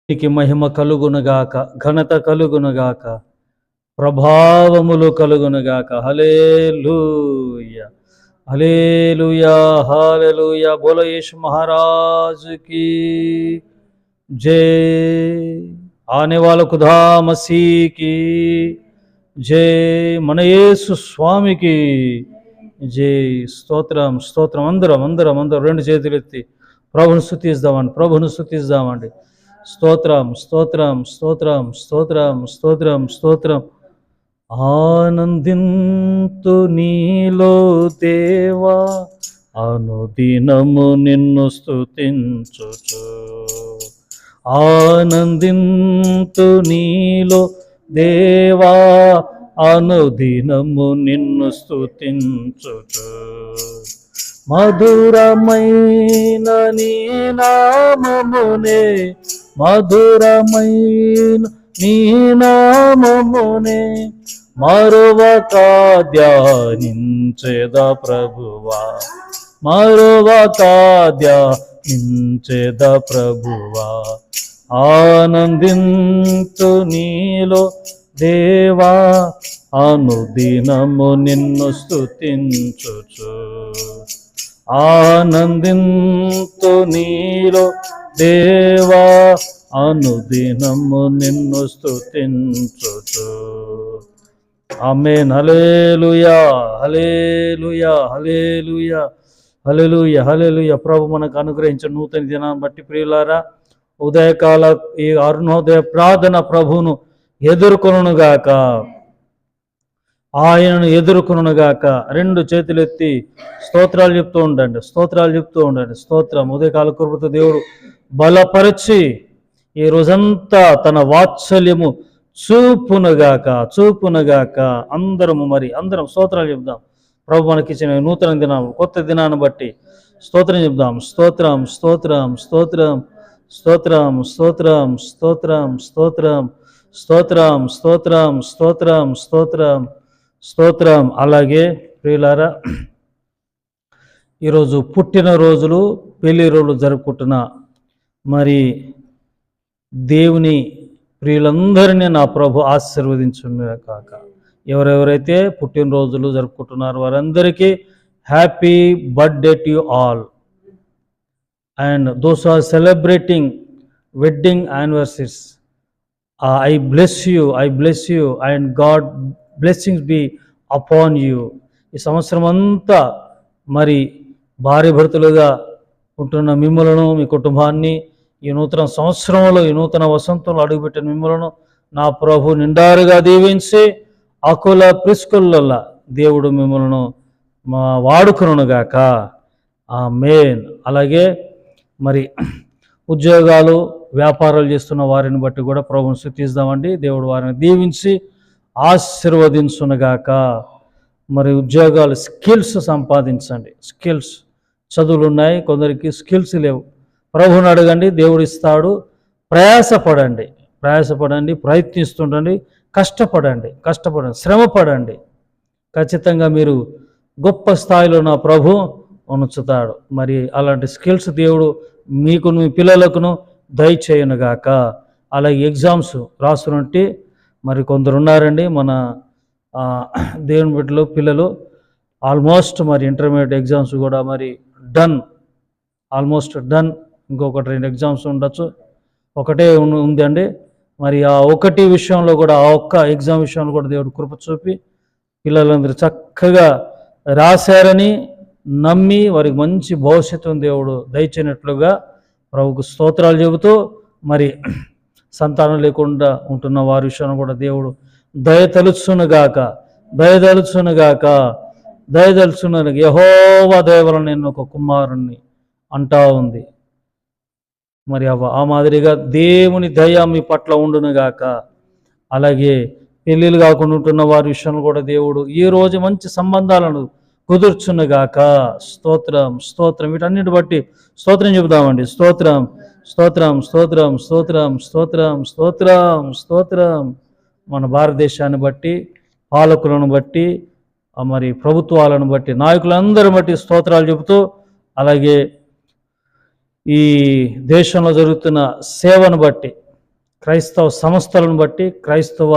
నీకి మహిమ కలుగునుగాక, ఘనత కలుగునుగాక, ప్రభావములు కలుగునుగాక. హల్లెలూయా, హల్లెలూయా, హల్లెలూయా. బోలో యేసు మహారాజుకి జై. ఆనే వాళ్ళ ఖుదా మసీకి జై. మన యేసు స్వామికి జై. స్తోత్రం, స్తోత్రం. అందరం అందరం అందరం రెండు చేతులు ఎత్తి ప్రభుని స్తుతిద్దామండి, ప్రభుని స్తుతిద్దామండి. స్తోత్రం, స్తోత్రం, స్తోత్రం, స్తోత్రం, స్తోత్రం, స్తోత్రం. ఆనందింతు నీలో దేవా, అనుదినము నిన్ను స్తుతించుచు. ఆనందింతు నీలో దేవా, అనుదినము నిన్ను స్తుతించుచు. మధురమైన నీ నామమునే, మధురమైన నీ నామమునే మరువక ధ్యానించెద ప్రభువా, మరువక ధ్యానించెద ప్రభువా. ఆనందింతు నీలో దేవా, అనుదినము నిన్ను స్తుతించుచు. ఆనందింతు నీలో దేవా, అనుదినము నిన్ను స్తుతించుచు. ఆమేన్. హల్లెలూయా, హల్లెలూయా, హల్లెలూయా, హల్లెలూయా, హల్లెలూయా. ప్రభు మనకు అనుగ్రహించిన నూతన దినాన్ని బట్టి ప్రియులారా, ఉదయకాల ఈ అరుణోదయ ప్రార్థన ప్రభువును ఎదుర్కొనుగాక, ఆయనను ఎదుర్కొనుగాక. రెండు చేతులెత్తి స్తోత్రాలు చెప్తూ ఉండండి, స్తోత్రాలు చెప్తూ ఉండండి. స్తోత్రం. ఉదయకాల కృపతో దేవుడు బలపరిచి ఈ రోజంతా తన వాత్సల్యము చూపునుగాక, చూపునుగాక. అందరం స్తోత్రాలు చెప్దాం. ప్రభు మనకిచ్చిన నూతన దినం, కొత్త దినాన్ని బట్టి స్తోత్రం చెప్దాం. స్తోత్రం, స్తోత్రం, స్తోత్రం, స్తోత్రం, స్తోత్రం, స్తోత్రం, స్తోత్రం, స్తోత్రం, స్తోత్రం, స్తోత్రం, స్తోత్రం, స్తోత్రం. అలాగే ప్రియులారా, ఈరోజు పుట్టినరోజులు, పెళ్లి రోజులు జరుపుకుంటున్న మరి దేవుని ప్రియులందరినీ నా ప్రభు ఆశీర్వదించుగాక. ఎవరెవరైతే పుట్టినరోజులు జరుపుకుంటున్నారో వారందరికీ happy birthday to you all. And those are celebrating wedding anniversaries, I bless you and God blessings be upon you. ఈ సంవత్సరం అంతా మరి భార్య భర్తలుగా ఉంటున్న మిమ్మలను, మీ కుటుంబాన్ని ఈ నూతన సంవత్సరంలో, ఈ నూతన వసంతంలో అడుగుపెట్టిన మిమ్మలను నా ప్రభు నిండారుగా దీవించి అకుల ప్రిస్కులల్లా దేవుడు మిమ్మలను వాడుకొనుగాక. ఆమేన్. అలాగే మరి ఉద్యోగాలు, వ్యాపారాలు చేస్తున్న వారిని బట్టి కూడా ప్రభువుని స్తుతిద్దామండి. దేవుడు వారిని దీవించి ఆశీర్వదించునుగాక. మరి ఉద్యోగాలు, స్కిల్స్ సంపాదించండి. స్కిల్స్, చదువులు ఉన్నాయి, కొందరికి స్కిల్స్ లేవు. ప్రభువుని అడగండి, దేవుడు ఇస్తాడు. ప్రయాసపడండి, ప్రయత్నిస్తుండండి, కష్టపడండి, శ్రమపడండి. ఖచ్చితంగా మీరు గొప్ప స్థాయిలో నా ప్రభు ఉంచుతాడు. మరి అలాంటి స్కిల్స్ దేవుడు మీకును, మీ పిల్లలకును దయచేయునుగాక. అలాగే ఎగ్జామ్స్ రాస్తున్నట్టు మరి కొందరు ఉన్నారండి, మన దేవుని బిడ్డలు, పిల్లలు. ఆల్మోస్ట్ మరి ఇంటర్మీడియట్ ఎగ్జామ్స్ కూడా మరి ఆల్మోస్ట్ డన్. ఇంకొకటి 2 ఎగ్జామ్స్ ఉండొచ్చు, ఒకటే ఉందండి. మరి ఆ ఒకటి విషయంలో కూడా, ఆ ఒక్క ఎగ్జామ్ విషయంలో కూడా దేవుడు కృప చూపి పిల్లలందరూ చక్కగా రాశారని నమ్మి వారికి మంచి భవిష్యత్తును దేవుడు దయచేయనట్లుగా ప్రభుకు స్తోత్రాలు చెబుతూ, మరి సంతానం లేకుండా ఉంటున్న వారి విషయాన్ని కూడా దేవుడు దయతలుచునుగాక. యెహోవా దయ వలన నేను ఒక కుమారుణ్ణి అంటా ఉంది. మరి ఆ మాదిరిగా దేవుని దయ మీ పట్ల ఉండునుగాక. అలాగే పెళ్ళిళ్ళు కాకుండా ఉంటున్న వారి విషయంలో కూడా దేవుడు ఈ రోజు మంచి సంబంధాలను కుదుర్చునుగాక. స్తోత్రం, స్తోత్రం. వీటన్నిటి బట్టి స్తోత్రం చెబుదామండి. స్తోత్రం, స్తోత్రం, స్తోత్రం, స్తోత్రం, స్తోత్రం, స్తోత్రం, స్తోత్రం. మన భారతదేశాన్ని బట్టి, పాలకులను బట్టి, మరి ప్రభుత్వాలను బట్టి, నాయకులందరిని బట్టి స్తోత్రాలు చెబుతూ, అలాగే ఈ దేశంలో జరుగుతున్న సేవను బట్టి క్రైస్తవ సంస్థలను బట్టి, క్రైస్తవ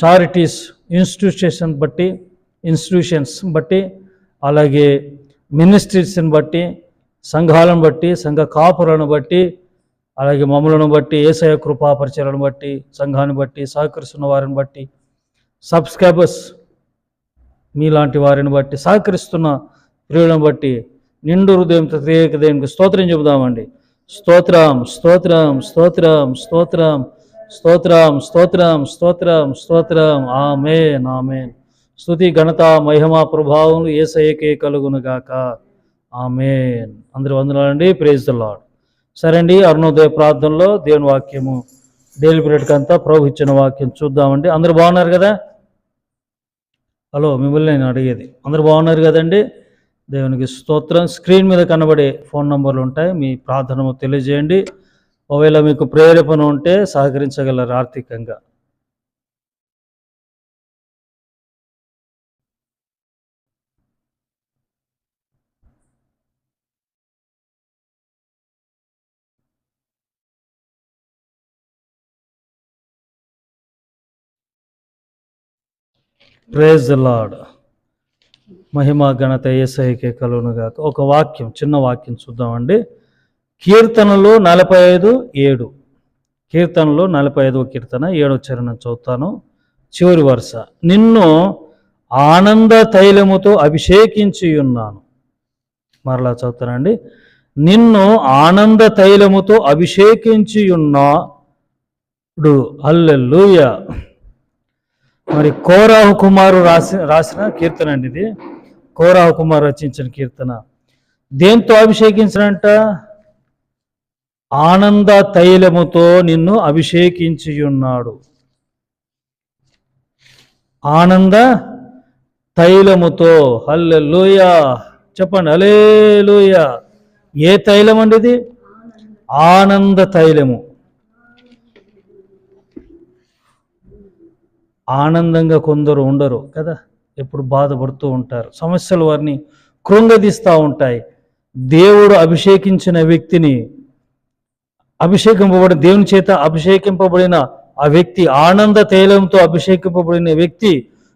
చారిటీస్ ఇన్స్టిట్యూషన్స్ బట్టి, అలాగే మినిస్ట్రీస్ని బట్టి, సంఘాలను బట్టి, సంఘ కాపులను బట్టి, అలాగే మమ్మలను బట్టి, యేసయ్య కృపా పరిచయాలను బట్టి, సంఘాన్ని బట్టి, సహకరిస్తున్న వారిని బట్టి, సబ్స్క్రైబర్స్ మీలాంటి వారిని బట్టి, సహకరిస్తున్న ప్రియులను బట్టి నిండు హృదయంతో త్రియేక దేవునికి స్తోత్రం చెబుదామండి. స్తోత్రం స్తోత్రం స్తోత్రం స్తోత్రం స్తోత్రం స్తోత్రం స్తోత్రం స్తోత్రం. ఆమేన్ ఆమేన్. స్తుతి ఘనత మహిమ ప్రభావములు యేసయ్యకే కలుగునుగాక. ఆమేన్. అందరూ వందనాలండి. Praise the lord. సరే అండి, అరుణోదయ ప్రార్థనలో దేవుని వాక్యము డైలీ బ్రెడ్కి అంతా ప్రభు ఇచ్చిన వాక్యం చూద్దామండి. అందరూ బాగున్నారు కదా? హలో, మిమ్మల్ని నేను అడిగేది, అందరూ బాగున్నారు కదండి? దేవునికి స్తోత్రం. స్క్రీన్ మీద కనబడే ఫోన్ నంబర్లు ఉంటాయి, మీ ప్రార్థనము తెలియజేయండి. ఒకవేళ మీకు ప్రేరేపణ ఉంటే సహకరించగలరు ఆర్థికంగా. Praise the lord. మహిమ ఘనత యేసయ్యకే కలుగునుగాక. ఒక వాక్యం, చిన్న వాక్యం చూద్దామండి. కీర్తనలు 45:7. కీర్తనలు 45వ కీర్తన 7వ చరణం చదువుతాను, చివరి వరుస. నిన్ను ఆనంద తైలముతో అభిషేకించి ఉన్నాను. మరలా చదువుతానండి. నిన్ను ఆనంద తైలముతో అభిషేకించి ఉన్నాడు. హల్లెలూయా. మరి కోరాహు కుమారు రాసిన కీర్తన అండి ఇది. కోరాహు కుమారు రచించిన కీర్తన. దేంతో అభిషేకించినంట? ఆనంద తైలముతో నిన్ను అభిషేకించి ఉన్నాడు. ఆనంద తైలముతో. హల్లెలూయా చెప్పండి. హల్లెలూయా. ఏ తైలం అండి ఇది? ఆనంద తైలము. ఆనందంగా కొందరు ఉండరు కదా, ఎప్పుడు బాధపడుతూ ఉంటారు. సమస్యలు వారిని కృంగదీస్తూ ఉంటాయి. దేవుడు అభిషేకించిన వ్యక్తిని, దేవుని చేత అభిషేకింపబడిన ఆ వ్యక్తి, ఆనంద తైలంతో అభిషేకింపబడిన వ్యక్తి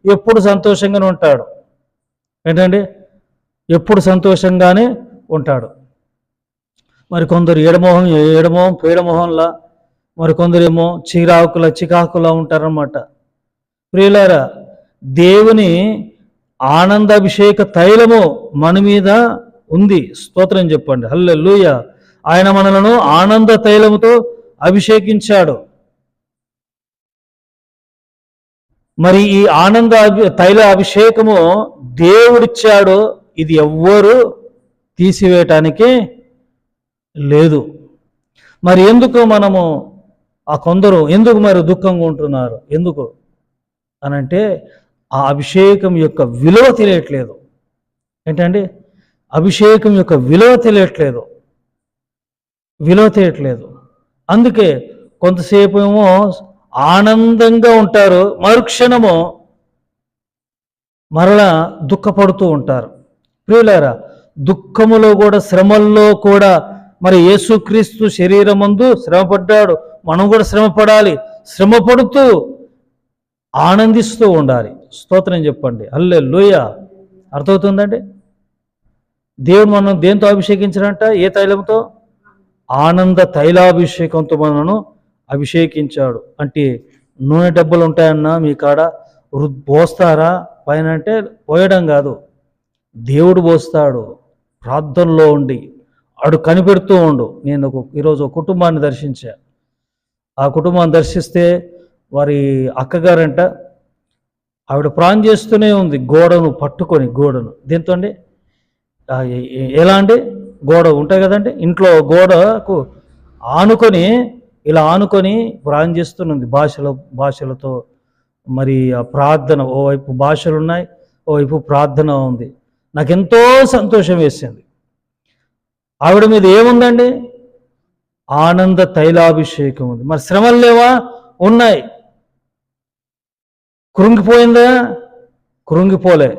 ఎప్పుడు సంతోషంగానే ఉంటాడు. ఏంటండి? ఎప్పుడు సంతోషంగానే ఉంటాడు. మరి కొందరు ఎడమోహం పేడమోహంలా, మరి కొందరేమో చికాకులా ఉంటారన్నమాట. ప్రియులారా, దేవుని ఆనందాభిషేక తైలము మన మీద ఉంది. స్తోత్రం చెప్పండి. హల్లెలూయా. ఆయన మనలను ఆనంద తైలముతో అభిషేకించాడు. మరి ఈ ఆనంద తైల అభిషేకము దేవుడిచ్చాడు. ఇది ఎవ్వరు తీసివేయటానికి లేదు. మరి ఎందుకు మనము కొందరు ఎందుకు మరి దుఃఖంగా ఉంటున్నారు? ఎందుకు అనంటే ఆ అభిషేకం యొక్క విలువ తెలియట్లేదు. ఏంటండి? అభిషేకం యొక్క విలువ తెలియట్లేదు. అందుకే కొంతసేపు ఏమో ఆనందంగా ఉంటారు, మరుక్షణము మరలా దుఃఖపడుతూ ఉంటారు. ప్రియులారా, దుఃఖములో కూడా, శ్రమల్లో కూడా మరి యేసుక్రీస్తు శరీరమందు శ్రమపడ్డాడు. మనం కూడా శ్రమపడాలి. శ్రమపడుతూ ఆనందిస్తూ ఉండాలి. స్తోత్రం చెప్పండి. హల్లెలూయా. అర్థమవుతుందండి? దేవుడు మనం దేంతో అభిషేకించాడంట? ఏ తైలంతో? ఆనంద తైలాభిషేకంతో మనను అభిషేకించాడు. అంటే నూనె డబ్బులు ఉంటాయన్నా మీ కాడ పోస్తారా పైన అంటే పోయడం కాదు, దేవుడు పోస్తాడు. ప్రార్థనలో ఉండి ఆడు కనిపెడుతూ ఉండు. నేను ఈరోజు ఒక కుటుంబాన్ని దర్శించా. ఆ కుటుంబాన్ని దర్శిస్తే వారి అక్కగారంట, ఆవిడ ప్రాణం చేస్తూనే ఉంది గోడను పట్టుకొని. దీంతో అండి ఎలా అండి? గోడ ఉంటాయి కదండి ఇంట్లో, గోడకు ఇలా ఆనుకొని ప్రాణం చేస్తున్నది భాషలతో. మరి ఆ ప్రార్థన, ఓవైపు భాషలు ఉన్నాయి, ఓవైపు ప్రార్థన ఉంది. నాకెంతో సంతోషం వేసింది. ఆవిడ మీద ఏముందండి? ఆనంద తైలాభిషేకం ఉంది. మరి శ్రమలు లేవా? ఉన్నాయి. కృంగిపోయిందా? కృంగిపోలే.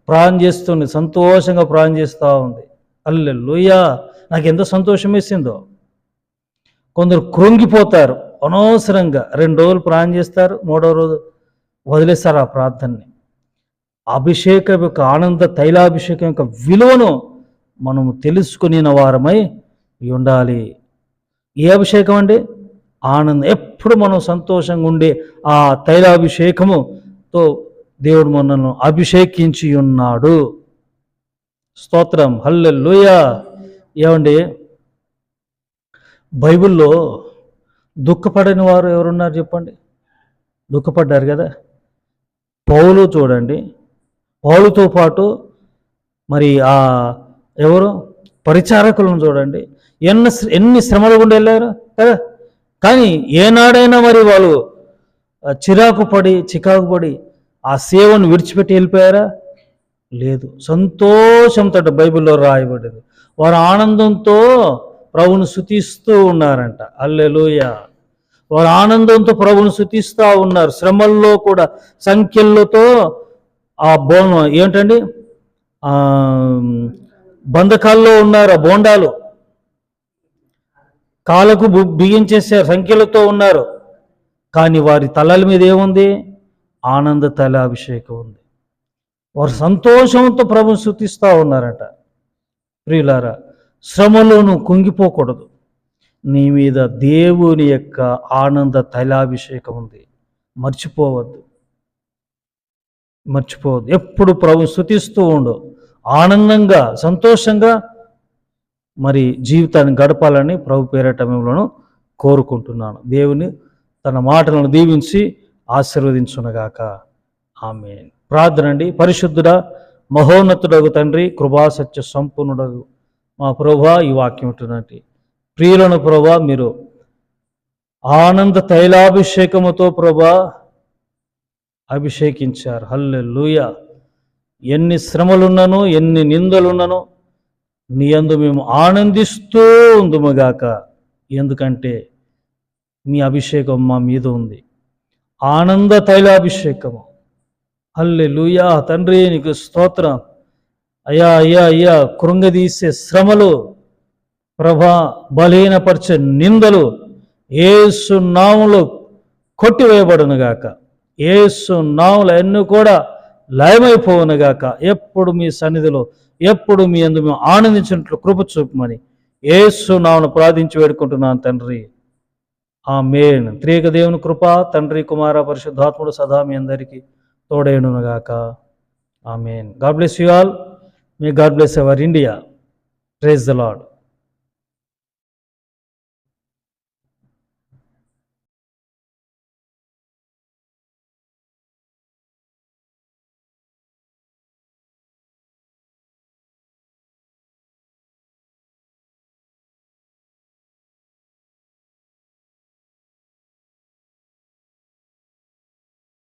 ప్రాణం చేస్తుంది, సంతోషంగా ప్రాణం చేస్తూ ఉంది. హల్లెలూయా. నాకు ఎంత సంతోషం వేసిందో. కొందరు కృంగిపోతారు, అనవసరంగా 2 రోజులు ప్రార్థన చేస్తారు, 3వ రోజు వదిలేస్తారు ఆ ప్రార్థనని. అభిషేకం యొక్క ఆనంద తైలాభిషేకం యొక్క విలువను మనము తెలుసుకుని వారమై ఉండాలి. ఏ అభిషేకం అండి? ఆనందం. ఎప్పుడు మనం సంతోషంగా ఉండే ఆ తైలాభిషేకముతో దేవుడు మనల్ని అభిషేకించి ఉన్నాడు. స్తోత్రం, హల్లెలూయా. ఏమండి, బైబిల్లో దుఃఖపడని వారు ఎవరున్నారు చెప్పండి? దుఃఖపడ్డారు కదా. పౌలు చూడండి, పౌలుతో పాటు మరి ఎవరు పరిచారకులను చూడండి, ఎన్ని శ్రమలు గుండా వెళ్ళారు కదా. కానీ ఏనాడైనా మరి వాళ్ళు చికాకు పడి ఆ సేవను విడిచిపెట్టి వెళ్ళిపోయారా? లేదు. సంతోషంతో బైబిల్లో రాయబడింది, వారు ఆనందంతో ప్రభువును స్తుతిస్తూ ఉన్నారంట. హల్లెలూయా. వారు ఆనందంతో ప్రభువును స్తుతిస్తూ ఉన్నారు. శ్రమల్లో కూడా సంఖ్యలతో ఏంటండి బంధకాల్లో ఉన్నారు. బోండాలు కాళ్ళకు బిగించేశారు, సంఖ్యలతో ఉన్నారు. కానీ వారి తలల మీద ఏముంది? ఆనంద తైలాభిషేకం ఉంది. వారు సంతోషంతో ప్రభువును స్తుతిస్తూ ఉన్నారట. ప్రియులారా, శ్రమలోను కుంగిపోకూడదు. నీ మీద దేవుని యొక్క ఆనంద తైలాభిషేకం ఉంది. మర్చిపోవద్దు. ఎప్పుడు ప్రభువును స్తుతిస్తూ ఉండు. ఆనందంగా సంతోషంగా మరి జీవితాన్ని గడపాలని ప్రభు పేరట మిమ్మల్ని కోరుకుంటున్నాను. దేవుని తన మాటలను దీవించి ఆశీర్వదించునగాక. ఆమేన్. ప్రార్థన అండి. పరిశుద్ధుడా మహోన్నతుడగు తండ్రి, కృపాసత్య సంపూర్ణుడగు మా ప్రభువా, ఈ వాక్యం ఉంటున్నట్టు ప్రియులను ప్రభువా మీరు ఆనంద తైలాభిషేకముతో ప్రభువా అభిషేకించారు. హల్లెలూయా. ఎన్ని శ్రమలున్నను, ఎన్ని నిందలున్నను నీ యందు మేము ఆనందిస్తూ ఉందుముగాక. ఎందుకంటే మీ అభిషేకం మా మీద ఉంది, ఆనంద తైలాభిషేకము. హల్లెలూయా. తండ్రి నీకు స్తోత్రం. అయ్యా కృంగదీసే శ్రమలు ప్రభా, బలహీనపరిచే నిందలు యేసు నామములో కొట్టివేయబడునుగాక. యేసు నామములు అన్నీ కూడా లయమైపోవునుగాక. ఎప్పుడు మీ సన్నిధిలో, ఎప్పుడు మీ యందు మేము ఆనందించినట్లు కృప చూపమని యేసు నామములో ప్రార్థించి వేడుకుంటున్నాను తండ్రి. ఆమేన్. త్రియేక దేవుని కృప, తండ్రి, కుమార, పరిశుద్ధాత్ముడు సదా మీ అందరికీ తోడైనగాక. Amen. God bless you all. May God bless our India. Praise the lord.